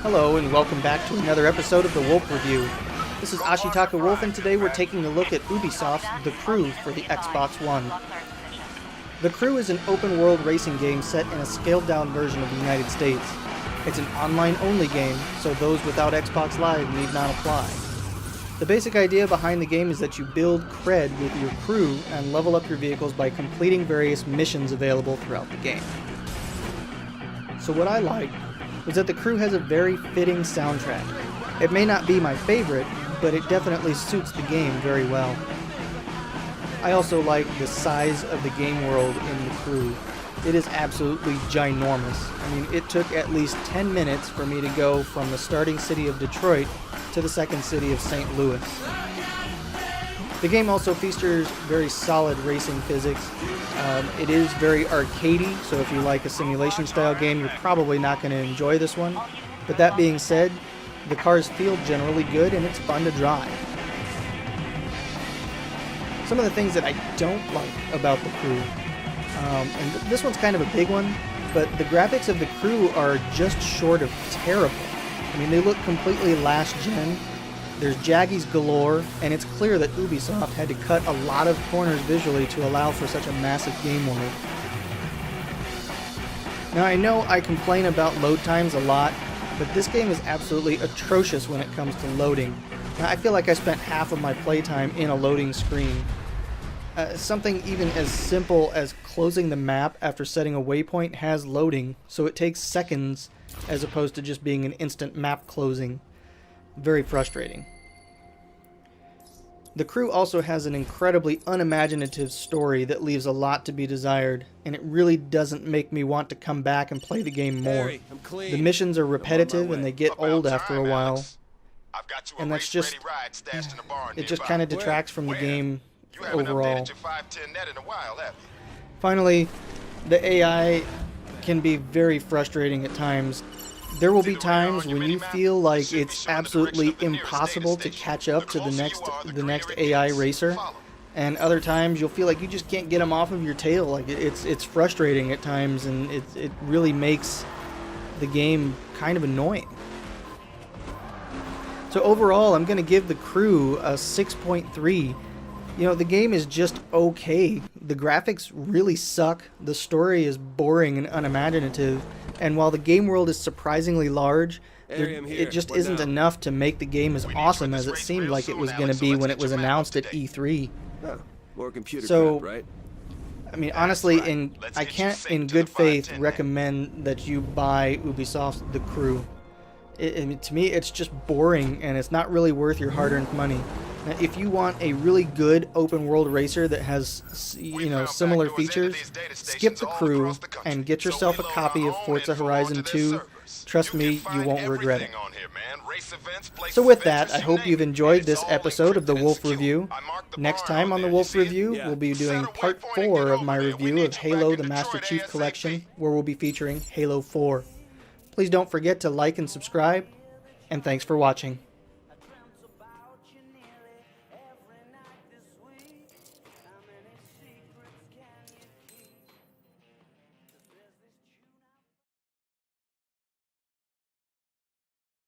Hello and welcome back to another episode of the Wolf Review. This is AshiWolf and today we're taking a look at Ubisoft's The Crew for the Xbox One. The Crew is an open-world racing game set in a scaled-down version of the United States. It's an online-only game, so those without Xbox Live need not apply. The basic idea behind the game is that you build cred with your crew and level up your vehicles by completing various missions available throughout the game. So what I like was that The Crew has a very fitting soundtrack. It may not be my favorite, but it definitely suits the game very well. I also like the size of the game world in The Crew. It is absolutely ginormous. I mean, it took at least 10 minutes for me to go from the starting city of Detroit to the second city of St. Louis. The game also features very solid racing physics. It is very arcadey, so if you like a simulation style game, you're probably not going to enjoy this one. But that being said, the cars feel generally good and it's fun to drive. Some of the things that I don't like about The Crew, and this one's kind of a big one, but the graphics of The Crew are just short of terrible. I mean, they look completely last gen. There's jaggies galore, and it's clear that Ubisoft had to cut a lot of corners visually to allow for such a massive game world. Now, I know I complain about load times a lot, but this game is absolutely atrocious when it comes to loading. Now, I feel like I spent half of my playtime in a loading screen. Something even as simple as closing the map after setting a waypoint has loading, so it takes seconds as opposed to just being an instant map closing. Very frustrating. The Crew also has an incredibly unimaginative story that leaves a lot to be desired, and it really doesn't make me want to come back and play the game more. The missions are repetitive and they get old after a while, and that's just, it just kind of detracts from the game overall. Finally, the AI can be very frustrating at times. There will be times when you feel like it's absolutely impossible to catch up to the next AI racer, and other times you'll feel like you just can't get them off of your tail. Like it's frustrating at times, and it really makes the game kind of annoying. So overall, I'm going to give The Crew a 6.3. You know, the game is just okay. The graphics really suck, the story is boring and unimaginative, and while the game world is surprisingly large, it just isn't enough to make the game as awesome as it seemed like it was going to be when it was announced at E3. So, I mean, honestly, I can't in good faith recommend that you buy Ubisoft's The Crew. To me, it's just boring, and it's not really worth your hard-earned money. Now, if you want a really good open-world racer that has, you know, similar features, skip The Crew and get yourself a copy of Forza Horizon 2. Trust me, you won't regret it. So with that, I hope you've enjoyed this episode of the Wolf Review. Next time on the Wolf Review, we'll be doing part 4 of my review of Halo the Master Chief Collection, where we'll be featuring Halo 4. Please don't forget to like and subscribe, and thanks for watching.